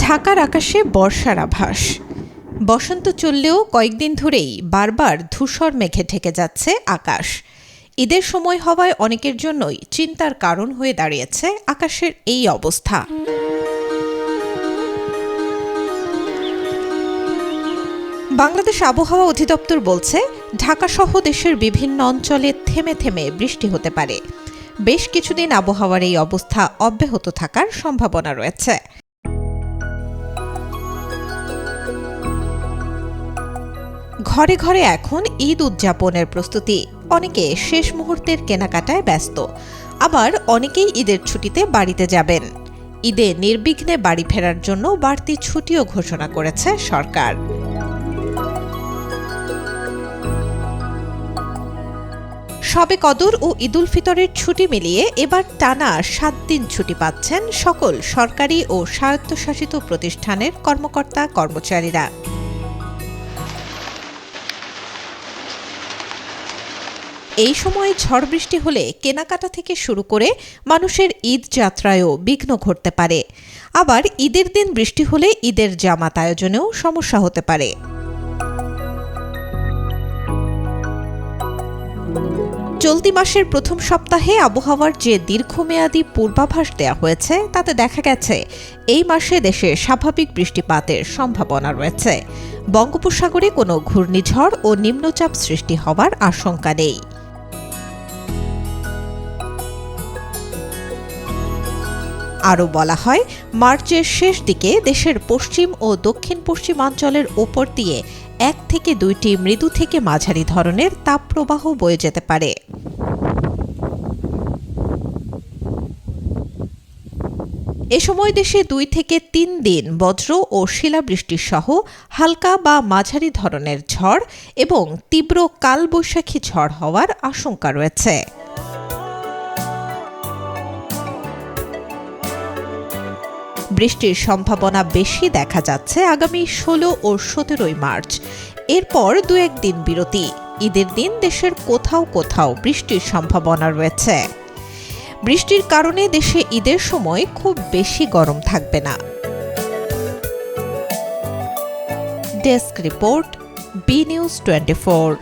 ঢাকার আকাশে বর্ষার আভাস। বসন্ত চললেও কয়েকদিন ধরেই বারবার ধূসর মেঘে ঢেকে যাচ্ছে আকাশ। ঈদের সময় হওয়ায় অনেকের জন্যই চিন্তার কারণ হয়ে দাঁড়িয়েছে আকাশের এই অবস্থা। বাংলাদেশ আবহাওয়া অধিদপ্তর বলছে, ঢাকাসহ দেশের বিভিন্ন অঞ্চলে থেমে থেমে বৃষ্টি হতে পারে। বেশ কিছুদিন আবহাওয়ার এই অবস্থা অব্যাহত থাকার সম্ভাবনা রয়েছে। ঘরে ঘরে এখন ঈদ উদযাপনের প্রস্তুতি। অনেকে শেষ মুহূর্তের কেনাকাটায় ব্যস্ত, আবার অনেকেই ঈদের ছুটিতে বাড়িতে যাবেন। ঈদে নির্বিঘ্নে বাড়ি ফেরার জন্য বাড়তি ছুটিও ঘোষণা করেছে সরকার। শবে কদর ও ঈদুল ফিতরের ছুটি মিলিয়ে এবার টানা 7 দিন ছুটি পাচ্ছেন সকল সরকারি ও স্বায়ত্তশাসিত প্রতিষ্ঠানের কর্মকর্তা কর্মচারীরা। এই সময়ে ঝড় বৃষ্টি হলে কেনাকাটা থেকে শুরু করে মানুষের ঈদ যাত্রায়ও বিঘ্ন ঘটতে পারে। আবার ঈদের দিন বৃষ্টি হলে ঈদের জামাত আয়োজনেও সমস্যা হতে পারে। চলতি মাসের প্রথম সপ্তাহে আবহাওয়ার যে দীর্ঘমেয়াদী পূর্বাভাস দেওয়া হয়েছে তাতে দেখা গেছে এই মাসে দেশে স্বাভাবিক বৃষ্টিপাতের সম্ভাবনা রয়েছে। বঙ্গোপসাগরে কোনো ঘূর্ণিঝড় ও নিম্নচাপ সৃষ্টি হওয়ার আশঙ্কা নেই। আরও বলা হয়, মার্চের শেষ দিকে দেশের পশ্চিম ও দক্ষিণ পশ্চিমাঞ্চলের ওপর দিয়ে 1 থেকে 2টি মৃদু থেকে মাঝারি ধরনের তাপপ্রবাহ বয়ে যেতে পারে। এ সময় দেশে 2 থেকে 3 দিন বজ্র ও শিলাবৃষ্টির সহ হালকা বা মাঝারি ধরনের ঝড় এবং তীব্র কালবৈশাখী ঝড় হওয়ার আশঙ্কা রয়েছে। বৃষ্টির সম্ভাবনা বেশি দেখা যাচ্ছে আগামী 16 ও 17 মার্চ। এরপর 2-1 দিন বিরতি। ঈদের দিন দেশের কোথাও কোথাও বৃষ্টির সম্ভাবনা রয়েছে। বৃষ্টির কারণে দেশে ঈদের সময় খুব বেশি গরম থাকবে না। Desk report, B news 24।